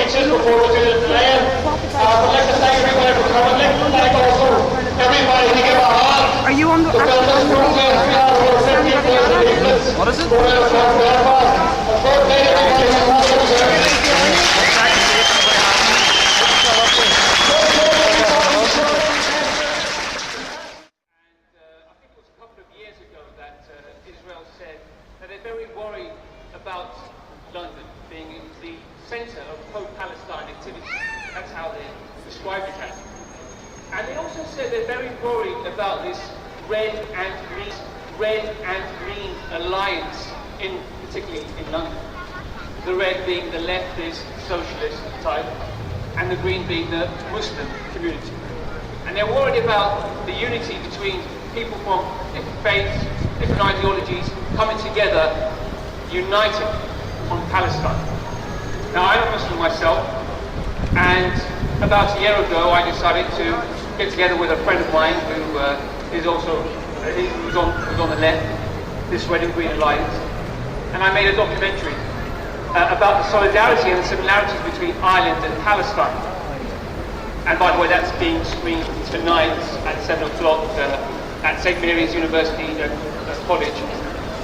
speeches before we do the plan. I'd like to thank everybody for coming. I'd like to thank also everybody who gave a hand. Are you on the What is it? Israel said that they're very worried about London being the centre of pro-Palestine activity. That's how they described it as. And they also said they're very worried about this red and green alliance, particularly in London. The red being the leftist, socialist type, and the green being the Muslim community. And they're worried about the unity between people from different faiths, different ideologies, coming together, united on Palestine. Now, I'm a Muslim myself, and about a year ago I decided to get together with a friend of mine who is also who's on the left, this Red and Green Alliance, and I made a documentary about the solidarity and the similarities between Ireland and Palestine. And by the way, that's being screened tonight at 7 o'clock at St Mary's University College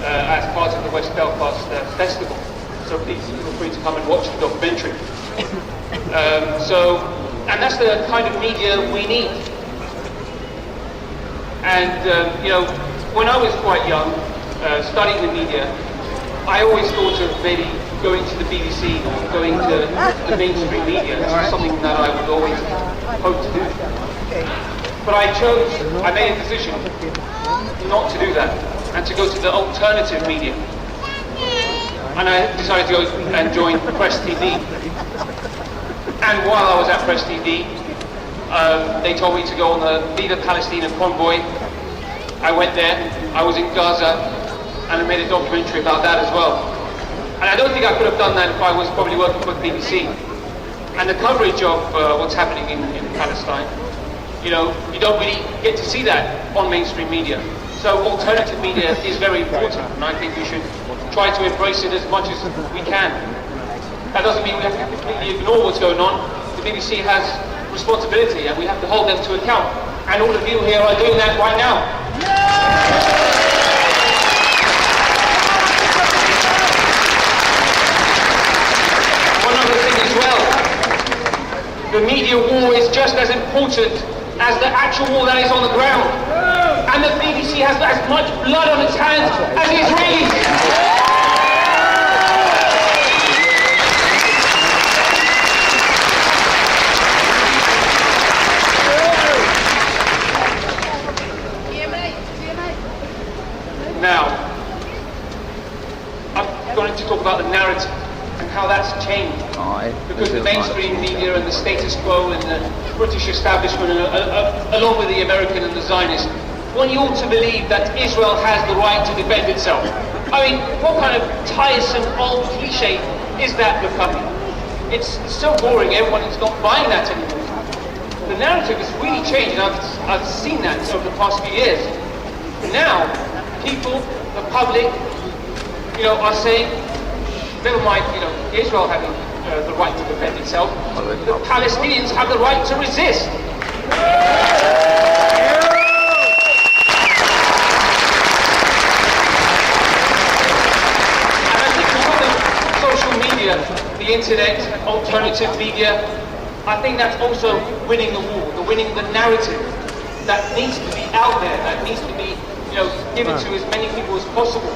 as part of the West Belfast Festival. So please feel free to come and watch the documentary. And that's the kind of media we need. And when I was quite young, studying the media, I always thought of maybe going to the BBC or going to the mainstream media. This was something that I would always hope to do. But I made a decision not to do that and to go to the alternative media. And I decided to go and join Press TV. And while I was at Press TV, they told me to go on the Lead a Palestine convoy. I went there, I was in Gaza, and I made a documentary about that as well. And I don't think I could have done that if I was probably working for the BBC. And the coverage of what's happening in Palestine, you don't really get to see that on mainstream media. So alternative media is very important, and I think we should try to embrace it as much as we can. That doesn't mean we have to completely ignore what's going on. The BBC has responsibility, and we have to hold them to account. And all of you here are doing that right now. One other thing as well, the media war is just as important as the actual war that is on the ground. And the BBC has as much blood on its hands as the Israelis. Now, I'm going to talk about the narrative and how that's changed. Because the mainstream media and the status quo and the British establishment, along with the American and the Zionists, want you all to believe that Israel has the right to defend itself. I mean, what kind of tiresome old cliche is that becoming? It's so boring, everyone is not buying that anymore. The narrative has really changed, and I've seen that over the past few years. Now, people, the public, are saying, never mind, Israel having the right to defend itself, the Palestinians have the right to resist. And I think because of social media, the internet, alternative media, I think that's also winning the war, winning the narrative that needs to be out there, that needs to be given to as many people as possible.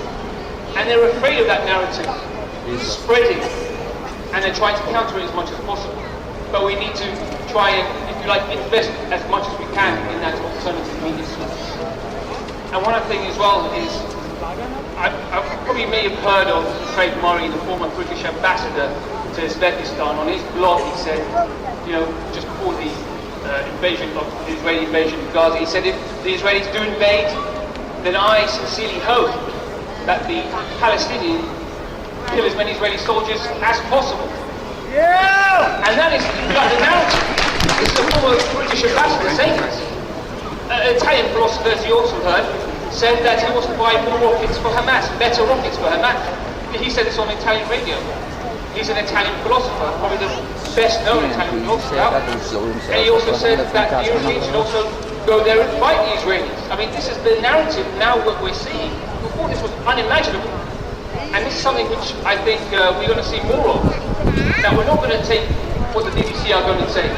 And they're afraid of that narrative spreading, and they're trying to counter it as much as possible. But we need to try and, if you like, invest as much as we can in that alternative media source. And one other thing as well is, I probably may have heard of Craig Murray, the former British ambassador to Uzbekistan. On his blog he said, just before the Israeli invasion of Gaza, he said, if the Israelis do invade, then I sincerely hope that the Palestinians kill as many Israeli soldiers as possible. Yeah! And that is like the narrative. This is a former British ambassador saying this. An Italian philosopher, as you also heard, said that he wants to buy more rockets for Hamas, better rockets for Hamas. He said this on Italian radio. He's an Italian philosopher, probably the best known Italian philosopher out there. And he also said that the Europeans should also go there and fight the Israelis. I mean, this is the narrative now what we're seeing. Before this was unimaginable. And this is something which I think we're going to see more of. Now, we're not going to take what the BBC are going to say.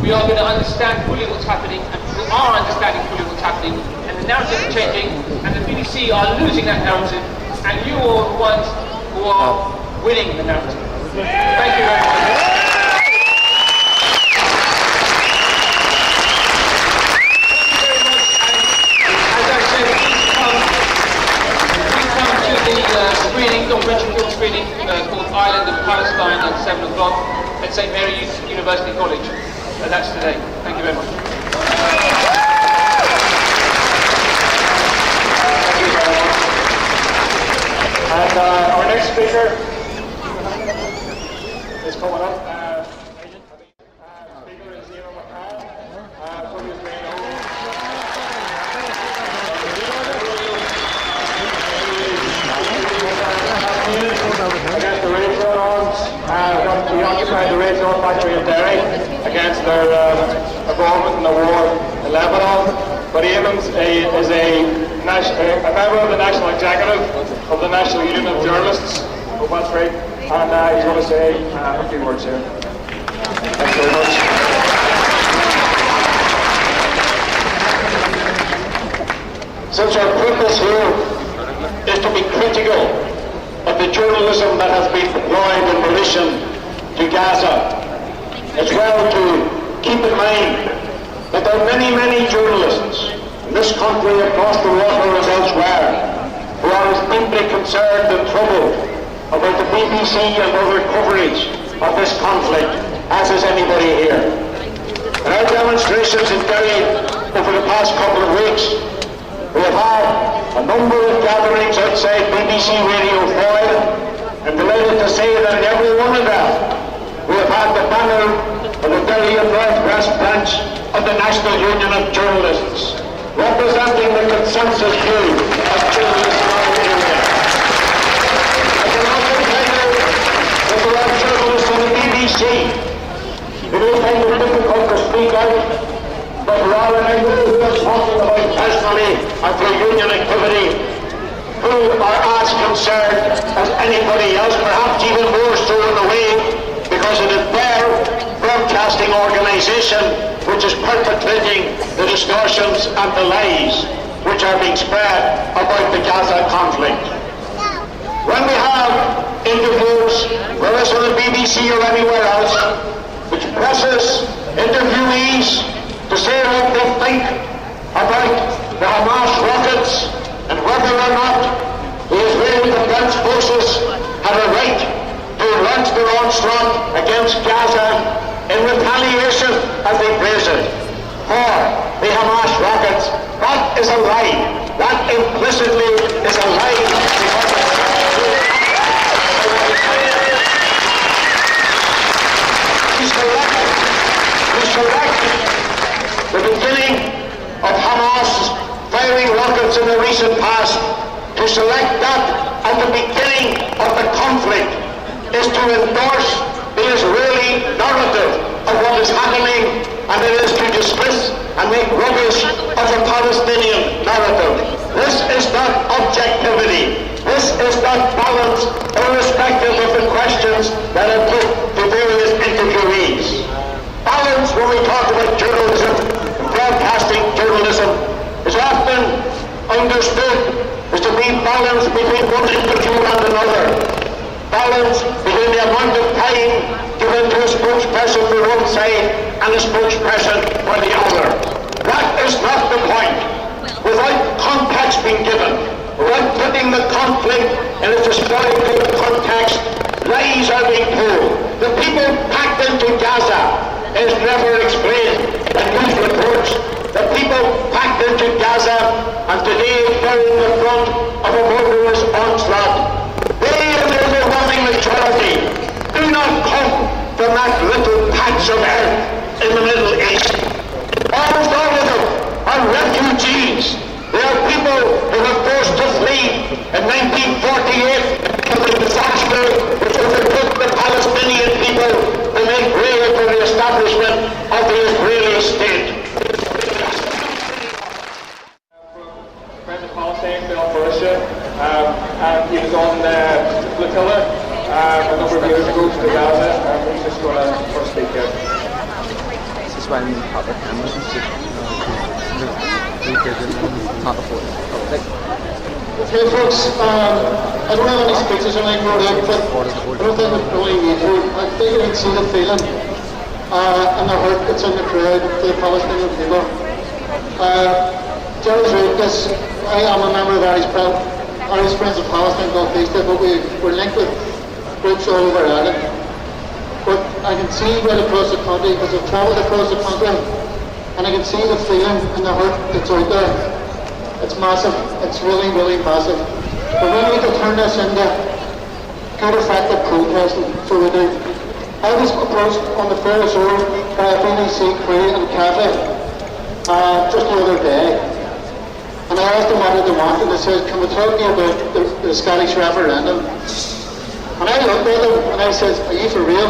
We are going to understand fully what's happening, and we are understanding fully what's happening, and the narrative is changing, and the BBC are losing that narrative, and you are the ones who are winning the narrative. Thank you very much. Documentary film screening called Island of Palestine at 7 o'clock at St. Mary's University College. That's today. Thank you very much. And our next speaker is coming up. Speaker is Zero McCall, from Ukraine. Against the Rainbow Arms, we occupied the Rainbow factory in Derry against their involvement in the war in Lebanon. But Eamons is a member of the National Executive of the National Union of Journalists. Oh, that's right. And he's going to say a few words here. Thanks very much. Since our purpose here is to be critical of the journalism that has been deployed in relation to Gaza, as well to keep in mind that there are many, many journalists in this country, across the water as elsewhere, who are as deeply concerned and troubled about the BBC and other coverage of this conflict as is anybody here. In our demonstrations in Derry over the past couple of weeks, we have had a number of gatherings outside BBC Radio Foyle, and delighted to say that in every one of them we have had the banner of the Derry and North West branch of the National Union of Journalists, representing the consensus view of journalists in our area. I can also tell you that there are journalists on the BBC who may find it difficult to speak out, but rather than who are talking about personally and for union activity, who are as concerned as anybody else, perhaps even more so in a way, because it is their broadcasting organisation which is perpetrating the distortions and the lies which are being spread about the Gaza conflict. When we have interviews, whether it's on the BBC or anywhere else, which presses interviewees to say what they think about the Hamas rockets and whether or not the Israeli Defense Forces have a right to launch their onslaught against Gaza in retaliation, as they phrase it, for the Hamas rockets. That is a lie. That implicitly is a lie. We select the beginning of Hamas firing rockets in the recent past. To select that at the beginning of the conflict is to endorse the Israeli narrative of what is happening, and it is to dismiss and make rubbish of the Palestinian narrative. This is not objectivity. This is not balance, irrespective of the questions that are put to various interviewees. Balance, when we talk about journalism, broadcasting journalism, is often understood as to be balance between one interview and another. Balance between the amount of time given to a spokesperson for one side and a spokesperson for the other. That is not the point. Without context being given, without putting the conflict in its historical context, lies are being told. The people packed into Gaza is never explained in news reports. The people packed into Gaza and today bearing the brunt of a murderous onslaught. They, in the overwhelming majority, do not come from that little patch of earth in the Middle East. Almost all of them are refugees. They are people who were forced to flee in 1948 from the disaster which overtook the Palestinian people to make way for the establishment of the Israeli state. Friend of Palestine, Belfast, and he was on the flotilla a number of years ago to Gaza, and he's just going to first speak here. This is why I need proper cameras and shit. Can't afford it. Hey folks, I don't have any speeches or anything wrote out, but I don't think we really need to. I think you can see the feeling and the hurt that's in the crowd to the Palestinian people. Jerry's right, this, I am a member of Irish Friends of Palestine, Belfast, but we're linked with groups all over Ireland. But I can see right across the country, because I've travelled across the country, and I can see the feeling and the hurt that's out there. It's massive. It's really, really massive. But we need to turn this into good effective protesting, so we do. I was approached on the Ferris Road by a BBC crew and cafe just the other day. And I asked them what they wanted, and they said, can we talk to you about the Scottish referendum? And I looked at them and I said, are you for real?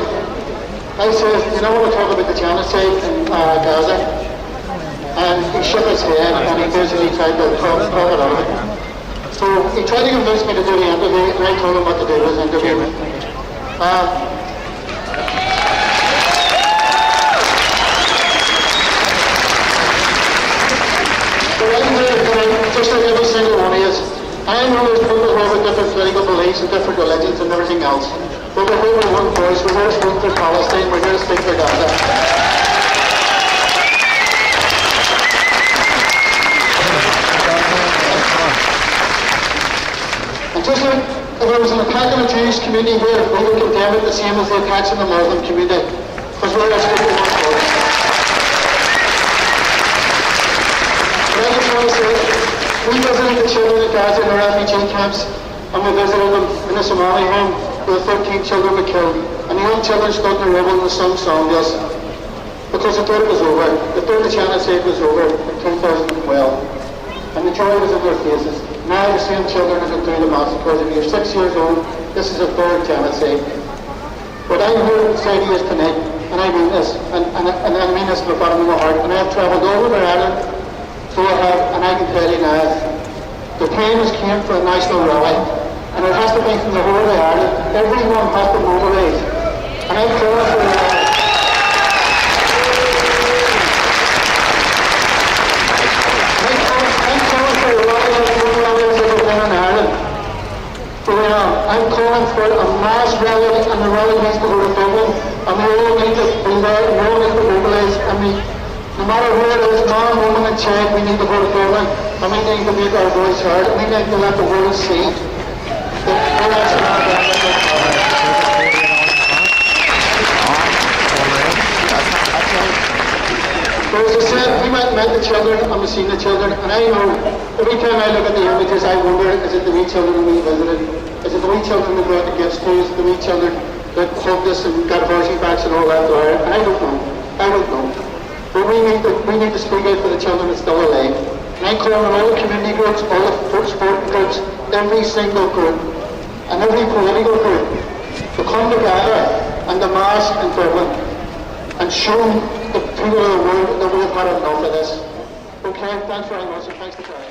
I said, you know when we talk about the genocide in Gaza? And he shook his head and he basically tried to talk it out of it. So he tried to convince me to do the interview, and I told him what to do with the interview. So I'm here tonight, just like every single one of us. I know there's people who have different political beliefs and different religions and everything else. But we're here with one voice, we're here to speak for Palestine, we're here to speak for Gaza. Just like if there was an attack on the Jewish community here, we would condemn it the same as the attacks on the Muslim community. Because we're actually one voice. But I just want to say, we visited the children in Gaza in the refugee camps, and we visited them in the Somali home where 13 children were killed. And the young children stood in the rubble and sung song to us. Because they thought it was over. They thought the genocide was over in 2012. And the joy was in their faces. Now the same children are going through the massacres. If you're 6 years old, this is a third genocide. But I'm here to say to you tonight, and I mean this, and I mean this from the bottom of my heart, and I have travelled all over Ireland, so I have, and I can tell you now, the time has came for a national rally, and it has to be from the whole of Ireland. Everyone has to mobilise. And I'm calling for a rally. I'm calling for a mass rally, and the rally needs to go to Dublin, and we all need to be there, we all need to mobilise, and no matter who it is, man, woman and child, we need to go to Dublin, and we need to make our voice heard, and we need to let the world see that we're actually not going to get But as I said, we went and met the children, and we've seen the children, and I know, every time I look at the images, I wonder, is it the wee children we visited? Is it the wee children that brought the gifts to us, the wee children that hugged us and got virgin backs and all that there? And I don't know. I don't know. But we need to speak out for the children that's still alive. And I call on all the community groups, all the sporting groups, every single group, and every political group to come together and to mass in Dublin and show the people of the world that we've had enough of this. Okay, thanks very much, and thanks for trying.